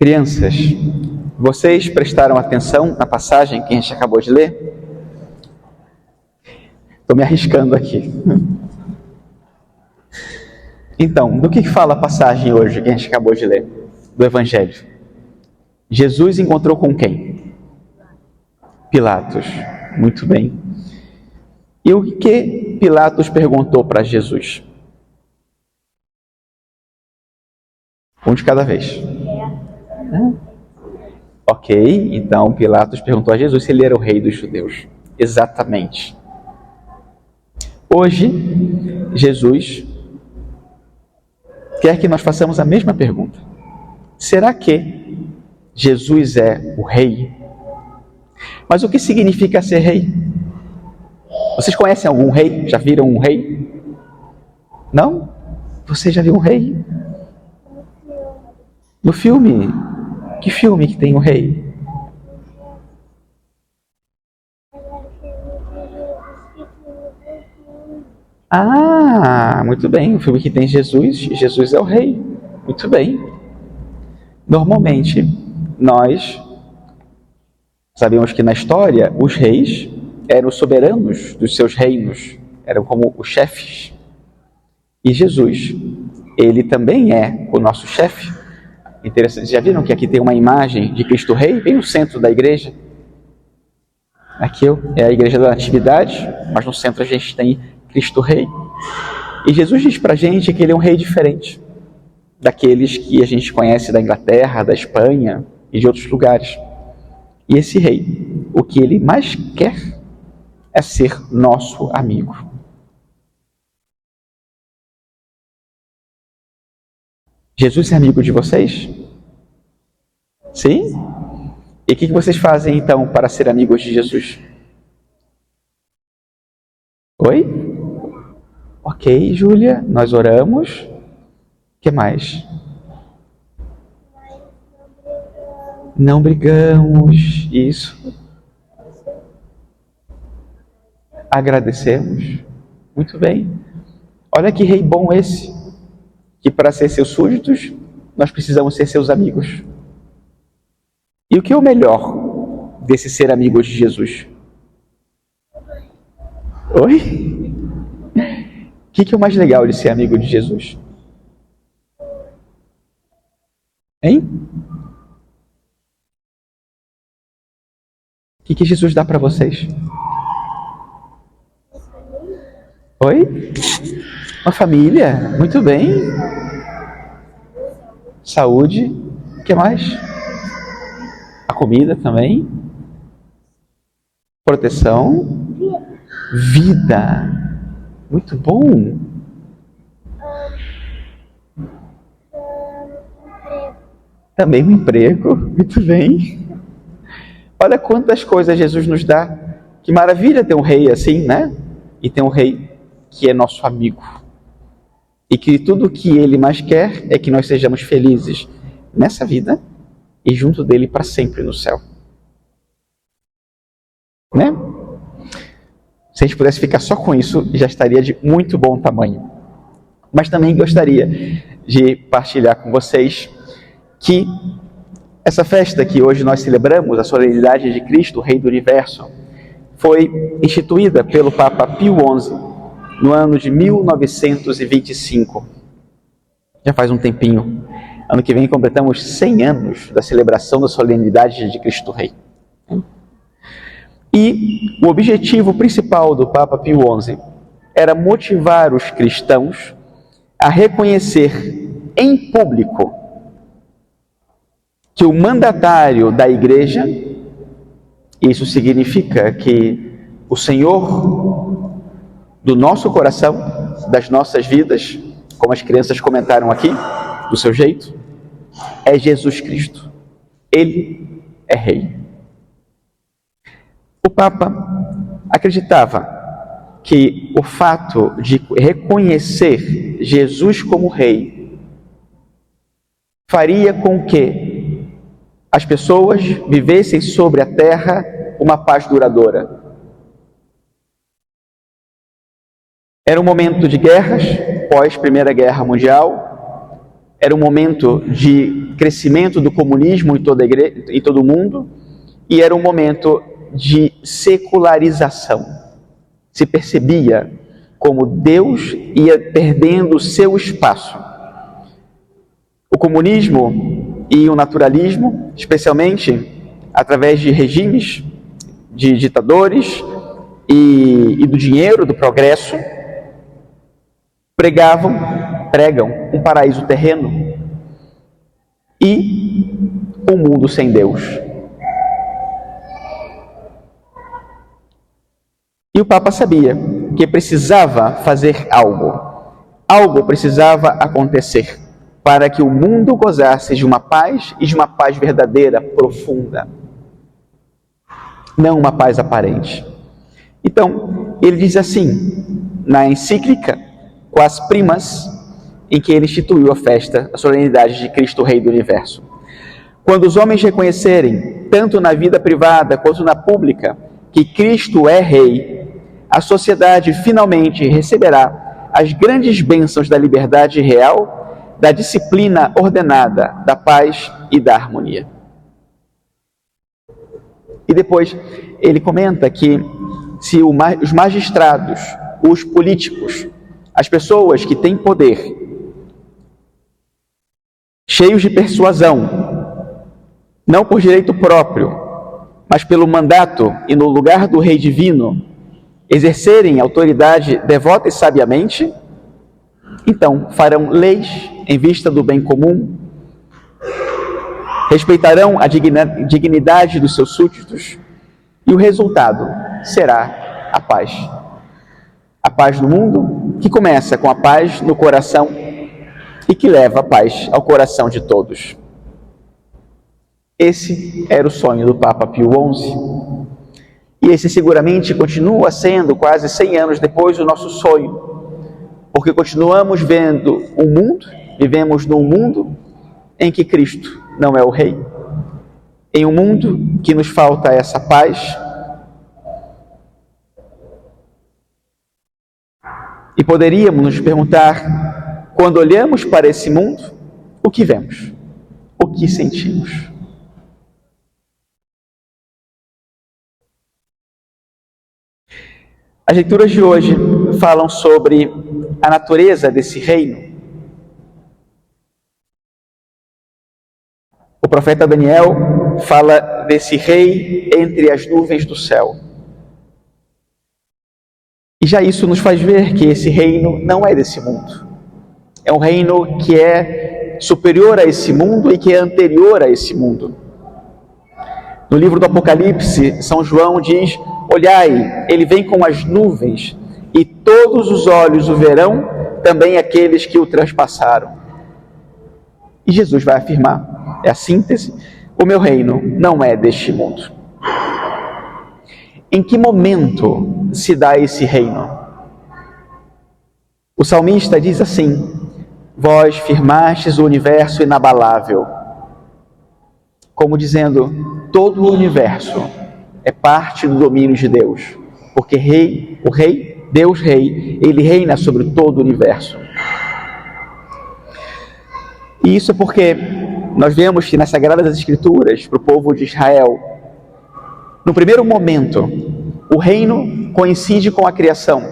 Crianças, vocês prestaram atenção na passagem que a gente acabou de ler? Estou me arriscando aqui. Então, do que fala a passagem hoje que a gente acabou de ler, do Evangelho? Jesus encontrou com quem? Pilatos. Muito bem. E o que Pilatos perguntou para Jesus? Um de cada vez. Ok, então Pilatos perguntou a Jesus se ele era o rei dos judeus. Exatamente. Hoje, Jesus quer que nós façamos a mesma pergunta. Será que Jesus é o rei? Mas o que significa ser rei? Vocês conhecem algum rei? Já viram um rei? Não? Você já viu um rei? No filme? Que filme que tem um rei? Ah, muito bem. O filme que tem Jesus, Jesus é o rei. Muito bem. Normalmente, nós sabemos que na história, os reis eram soberanos dos seus reinos, eram como os chefes. E Jesus, ele também é o nosso chefe. Interessante, já viram que aqui tem uma imagem de Cristo Rei, bem no centro da igreja? Aqui é a igreja da Natividade, mas no centro a gente tem Cristo Rei. E Jesus diz pra gente que ele é um rei diferente daqueles que a gente conhece da Inglaterra, da Espanha e de outros lugares. E esse rei, o que ele mais quer é ser nosso amigo. Jesus é amigo de vocês? Sim? E o que vocês fazem então para ser amigos de Jesus? Oi? Ok, Júlia, nós oramos. O que mais? Não brigamos. Isso. Agradecemos. Muito bem. Olha que rei bom esse. Que para ser seus súditos, nós precisamos ser seus amigos. E o que é o melhor desse ser amigos de Jesus? Oi? O que é o mais legal de ser amigo de Jesus? Hein? O que Jesus dá para vocês? Oi? Uma família? Muito bem. Saúde. O que mais? A comida também. Proteção. Vida. Muito bom. Também um emprego. Muito bem. Olha quantas coisas Jesus nos dá. Que maravilha ter um rei assim, né? E ter um rei que é nosso amigo. E que tudo o que ele mais quer é que nós sejamos felizes nessa vida e junto dele para sempre no céu. Né? Se a gente pudesse ficar só com isso, já estaria de muito bom tamanho. Mas também gostaria de partilhar com vocês que essa festa que hoje nós celebramos, a solenidade de Cristo, o Rei do Universo, foi instituída pelo Papa Pio XI no ano de 1925. Já faz um tempinho. Ano que vem completamos 100 anos da celebração da solenidade de Cristo Rei. E o objetivo principal do Papa Pio XI era motivar os cristãos a reconhecer em público que o mandatário da igreja, isso significa que o Senhor do nosso coração, das nossas vidas, como as crianças comentaram aqui, do seu jeito, é Jesus Cristo. Ele é Rei. O Papa acreditava que o fato de reconhecer Jesus como Rei faria com que as pessoas vivessem sobre a terra uma paz duradoura. Era um momento de guerras, pós Primeira Guerra Mundial, era um momento de crescimento do comunismo em todo o mundo, e era um momento de secularização. Se percebia como Deus ia perdendo o seu espaço. O comunismo e o naturalismo, especialmente através de regimes, de ditadores e do dinheiro, do progresso, pregam um paraíso terreno e um mundo sem Deus. E o Papa sabia que precisava fazer algo. Algo precisava acontecer para que o mundo gozasse de uma paz e de uma paz verdadeira, profunda. Não uma paz aparente. Então, ele diz assim, na encíclica Quas Primas, em que ele instituiu a festa, a solenidade de Cristo Rei do Universo. Quando os homens reconhecerem, tanto na vida privada quanto na pública, que Cristo é Rei, a sociedade finalmente receberá as grandes bênçãos da liberdade real, da disciplina ordenada, da paz e da harmonia. E depois ele comenta que se os magistrados, os políticos, as pessoas que têm poder, cheios de persuasão, não por direito próprio, mas pelo mandato e no lugar do Rei Divino, exercerem autoridade devota e sabiamente, então farão leis em vista do bem comum, respeitarão a dignidade dos seus súditos, e o resultado será a paz. A paz no mundo, que começa com a paz no coração e que leva a paz ao coração de todos. Esse era o sonho do Papa Pio XI. E esse seguramente continua sendo, quase 100 anos depois, o nosso sonho. Porque continuamos vendo um mundo, vivemos num mundo em que Cristo não é o Rei. Em um mundo que nos falta essa paz. E poderíamos nos perguntar, quando olhamos para esse mundo, o que vemos? O que sentimos? As leituras de hoje falam sobre a natureza desse reino. O profeta Daniel fala desse rei entre as nuvens do céu. E já isso nos faz ver que esse reino não é desse mundo. É um reino que é superior a esse mundo e que é anterior a esse mundo. No livro do Apocalipse, São João diz: olhai, ele vem com as nuvens, e todos os olhos o verão, também aqueles que o transpassaram. E Jesus vai afirmar, é a síntese: o meu reino não é deste mundo. Em que momento se dá esse reino? O salmista diz assim: vós firmastes o universo inabalável. Como dizendo, todo o universo é parte do domínio de Deus. Porque o Rei, Deus Rei, ele reina sobre todo o universo. E isso é porque nós vemos que nas Sagradas Escrituras, para o povo de Israel, no primeiro momento, o reino coincide com a criação.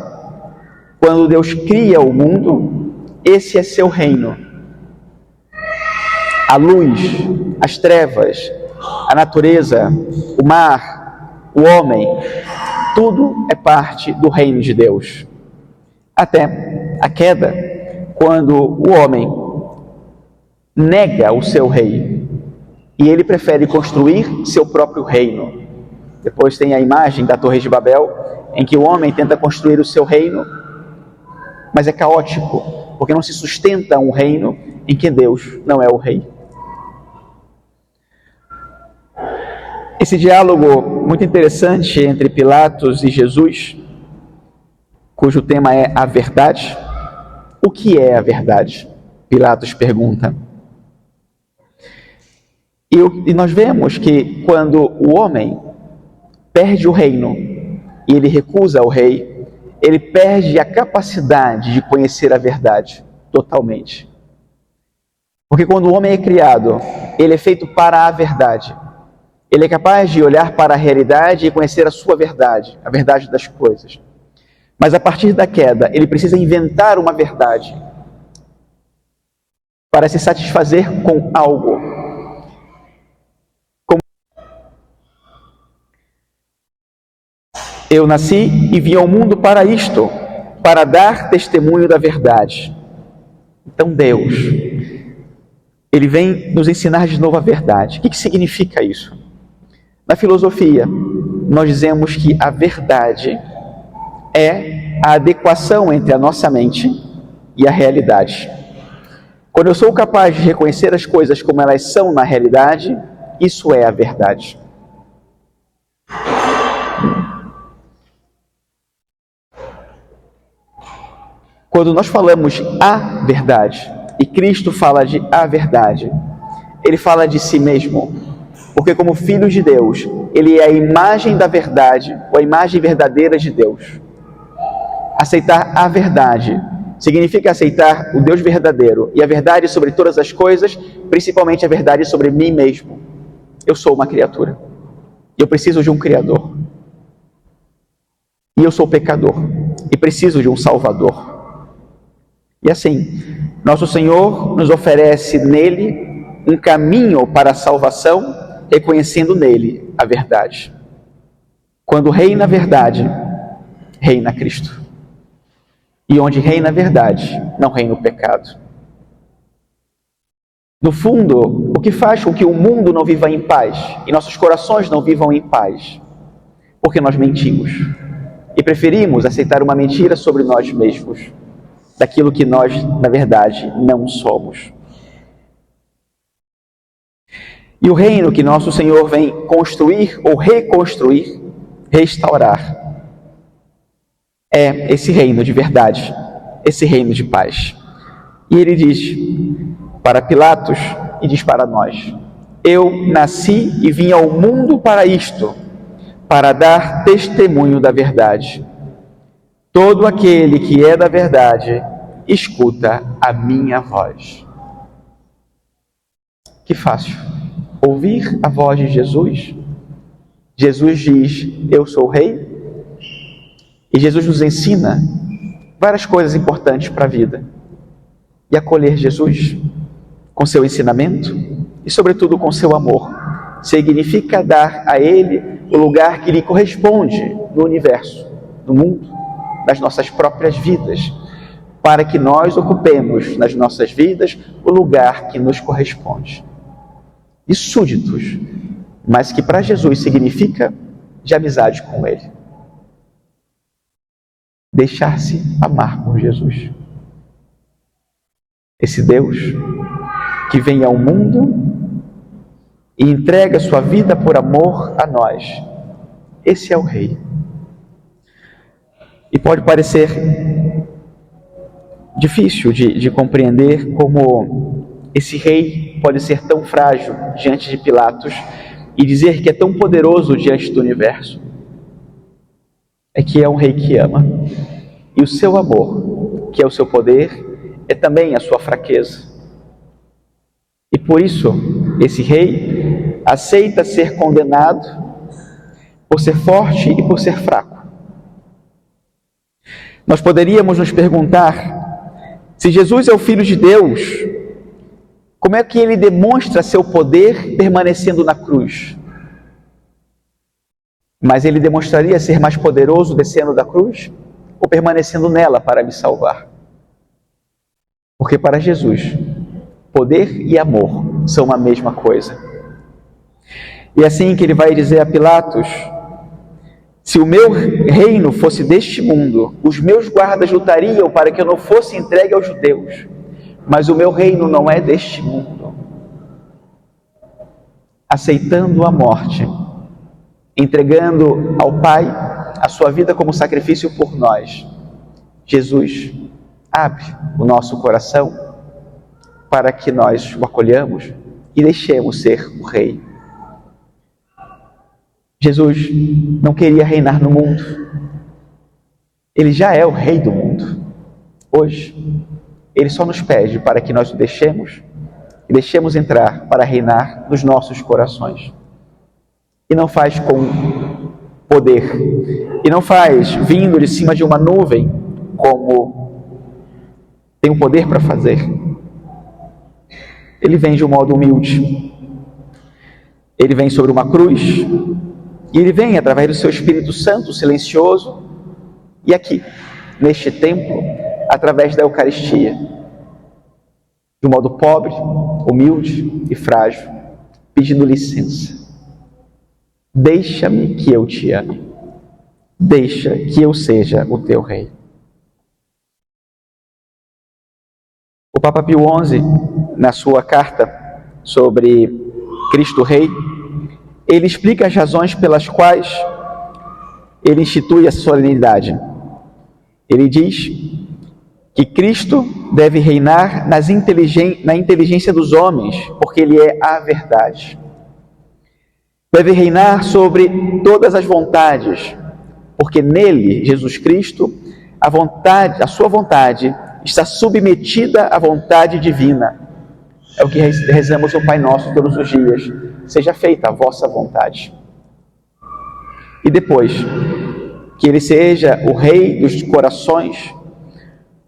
Quando Deus cria o mundo, esse é seu reino. A luz, as trevas, a natureza, o mar, o homem, tudo é parte do reino de Deus. Até a queda, quando o homem nega o seu rei e ele prefere construir seu próprio reino. Depois tem a imagem da Torre de Babel, em que o homem tenta construir o seu reino, mas é caótico, porque não se sustenta um reino em que Deus não é o rei. Esse diálogo muito interessante entre Pilatos e Jesus, cujo tema é a verdade. O que é a verdade? Pilatos pergunta. E nós vemos que quando o homem perde o reino e ele recusa o rei, ele perde a capacidade de conhecer a verdade totalmente. Porque quando o homem é criado, ele é feito para a verdade. Ele é capaz de olhar para a realidade e conhecer a sua verdade, a verdade das coisas. Mas a partir da queda, ele precisa inventar uma verdade para se satisfazer com algo. Eu nasci e vim ao mundo para isto, para dar testemunho da verdade. Então Deus, Ele vem nos ensinar de novo a verdade. O que significa isso? Na filosofia, nós dizemos que a verdade é a adequação entre a nossa mente e a realidade. Quando eu sou capaz de reconhecer as coisas como elas são na realidade, isso é a verdade. Quando nós falamos a verdade, e Cristo fala de a verdade, Ele fala de si mesmo, porque como Filho de Deus, Ele é a imagem da verdade, ou a imagem verdadeira de Deus. Aceitar a verdade significa aceitar o Deus verdadeiro e a verdade sobre todas as coisas, principalmente a verdade sobre mim mesmo. Eu sou uma criatura e eu preciso de um Criador. E eu sou pecador e preciso de um Salvador. E assim, nosso Senhor nos oferece nele um caminho para a salvação, reconhecendo nele a verdade. Quando reina a verdade, reina Cristo. E onde reina a verdade, não reina o pecado. No fundo, o que faz com que o mundo não viva em paz e nossos corações não vivam em paz? Porque nós mentimos e preferimos aceitar uma mentira sobre nós mesmos, daquilo que nós, na verdade, não somos. E o reino que nosso Senhor vem construir ou reconstruir, restaurar, é esse reino de verdade, esse reino de paz. E ele diz para Pilatos e diz para nós: eu nasci e vim ao mundo para isto, para dar testemunho da verdade. Todo aquele que é da verdade, escuta a minha voz. Que fácil. Ouvir a voz de Jesus. Jesus diz: eu sou o rei. E Jesus nos ensina várias coisas importantes para a vida. E acolher Jesus com seu ensinamento e, sobretudo, com seu amor significa dar a Ele o lugar que lhe corresponde no universo, no mundo, nas nossas próprias vidas, para que nós ocupemos nas nossas vidas o lugar que nos corresponde. De súditos, mas que para Jesus significa de amizade com Ele. Deixar-se amar por Jesus. Esse Deus que vem ao mundo e entrega sua vida por amor a nós. Esse é o Rei. E pode parecer difícil de compreender como esse Rei pode ser tão frágil diante de Pilatos e dizer que é tão poderoso diante do universo. É que é um Rei que ama. E o seu amor, que é o seu poder, é também a sua fraqueza. E por isso, esse Rei aceita ser condenado por ser forte e por ser fraco. Nós poderíamos nos perguntar, se Jesus é o Filho de Deus, como é que ele demonstra seu poder permanecendo na cruz? Mas ele demonstraria ser mais poderoso descendo da cruz ou permanecendo nela para me salvar? Porque para Jesus, poder e amor são a mesma coisa. E assim que ele vai dizer a Pilatos: se o meu reino fosse deste mundo, os meus guardas lutariam para que eu não fosse entregue aos judeus. Mas o meu reino não é deste mundo. Aceitando a morte, entregando ao Pai a sua vida como sacrifício por nós, Jesus abre o nosso coração para que nós o acolhamos e deixemos ser o Rei. Jesus não queria reinar no mundo. Ele já é o Rei do mundo. Hoje, Ele só nos pede para que nós o deixemos e deixemos entrar para reinar nos nossos corações. E não faz com poder, e não faz vindo de cima de uma nuvem, como tem o poder para fazer. Ele vem de um modo humilde. Ele vem sobre uma cruz, e ele vem através do seu Espírito Santo silencioso, e aqui, neste templo, através da Eucaristia, de um modo pobre, humilde e frágil, pedindo licença. Deixa-me que eu te ame. Deixa que eu seja o teu rei. O Papa Pio XI, na sua carta sobre Cristo Rei, ele explica as razões pelas quais ele institui a solenidade. Ele diz que Cristo deve reinar na inteligência dos homens, porque ele é a verdade. Deve reinar sobre todas as vontades, porque nele, Jesus Cristo, a sua vontade está submetida à vontade divina. É o que rezamos no Pai Nosso todos os dias. Seja feita a vossa vontade. E depois, que ele seja o rei dos corações,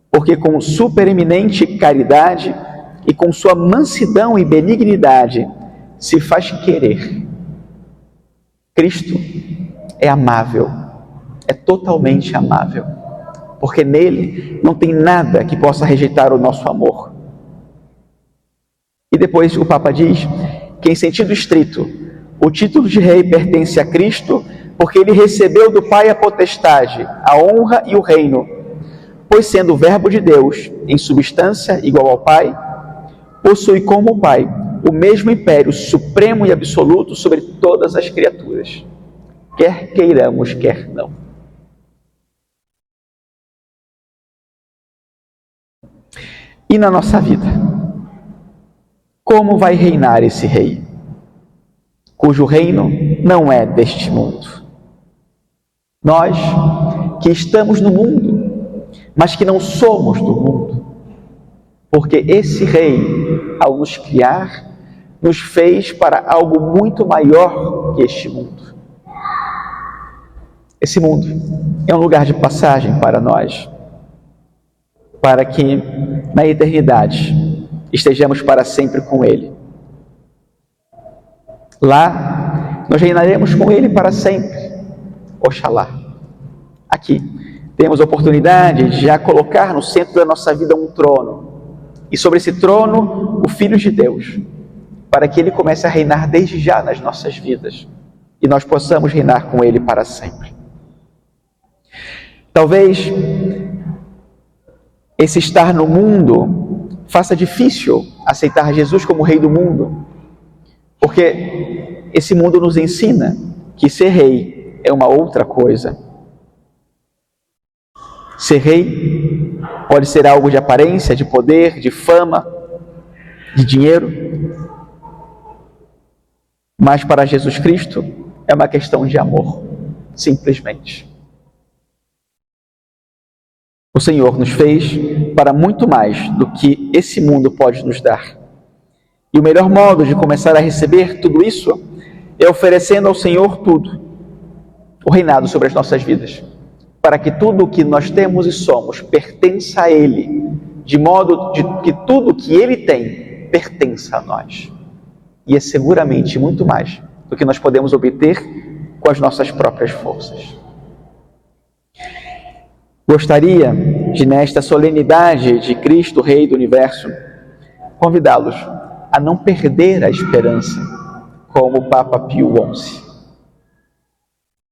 porque com supereminente caridade e com sua mansidão e benignidade se faz querer. Cristo é amável, é totalmente amável, porque nele não tem nada que possa rejeitar o nosso amor. E depois o Papa diz que, em sentido estrito, o título de rei pertence a Cristo, porque ele recebeu do Pai a potestade, a honra e o reino, pois sendo o Verbo de Deus, em substância igual ao Pai, possui como o Pai o mesmo império supremo e absoluto sobre todas as criaturas, quer queiramos, quer não. E na nossa vida, como vai reinar esse rei, cujo reino não é deste mundo? Nós, que estamos no mundo, mas que não somos do mundo, porque esse rei, ao nos criar, nos fez para algo muito maior que este mundo. Esse mundo é um lugar de passagem para nós, para que na eternidade estejamos para sempre com Ele. Lá, nós reinaremos com Ele para sempre. Oxalá. Aqui, temos a oportunidade de já colocar no centro da nossa vida um trono. E sobre esse trono, o Filho de Deus, para que Ele comece a reinar desde já nas nossas vidas. E nós possamos reinar com Ele para sempre. Talvez esse estar no mundo faça difícil aceitar Jesus como Rei do mundo, porque esse mundo nos ensina que ser rei é uma outra coisa. Ser rei pode ser algo de aparência, de poder, de fama, de dinheiro, mas para Jesus Cristo é uma questão de amor, simplesmente. O Senhor nos fez para muito mais do que esse mundo pode nos dar. E o melhor modo de começar a receber tudo isso é oferecendo ao Senhor tudo, o reinado sobre as nossas vidas, para que tudo o que nós temos e somos pertença a Ele, de modo que tudo o que Ele tem pertença a nós. E é seguramente muito mais do que nós podemos obter com as nossas próprias forças. Gostaria de, nesta solenidade de Cristo, Rei do Universo, convidá-los a não perder a esperança, como o Papa Pio XI.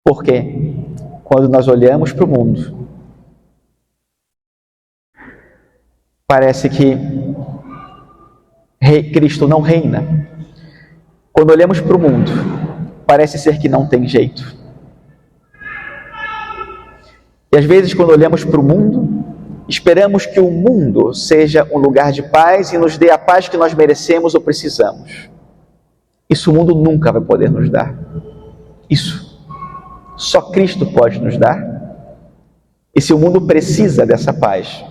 Porque, quando nós olhamos para o mundo, parece que Cristo não reina. Quando olhamos para o mundo, parece ser que não tem jeito. E às vezes, quando olhamos para o mundo, esperamos que o mundo seja um lugar de paz e nos dê a paz que nós merecemos ou precisamos. Isso o mundo nunca vai poder nos dar. Isso só Cristo pode nos dar. E se o mundo precisa dessa paz,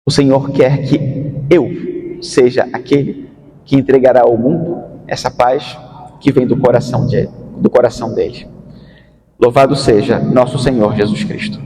o Senhor quer que eu seja aquele que entregará ao mundo essa paz que vem do coração dele. Louvado seja nosso Senhor Jesus Cristo.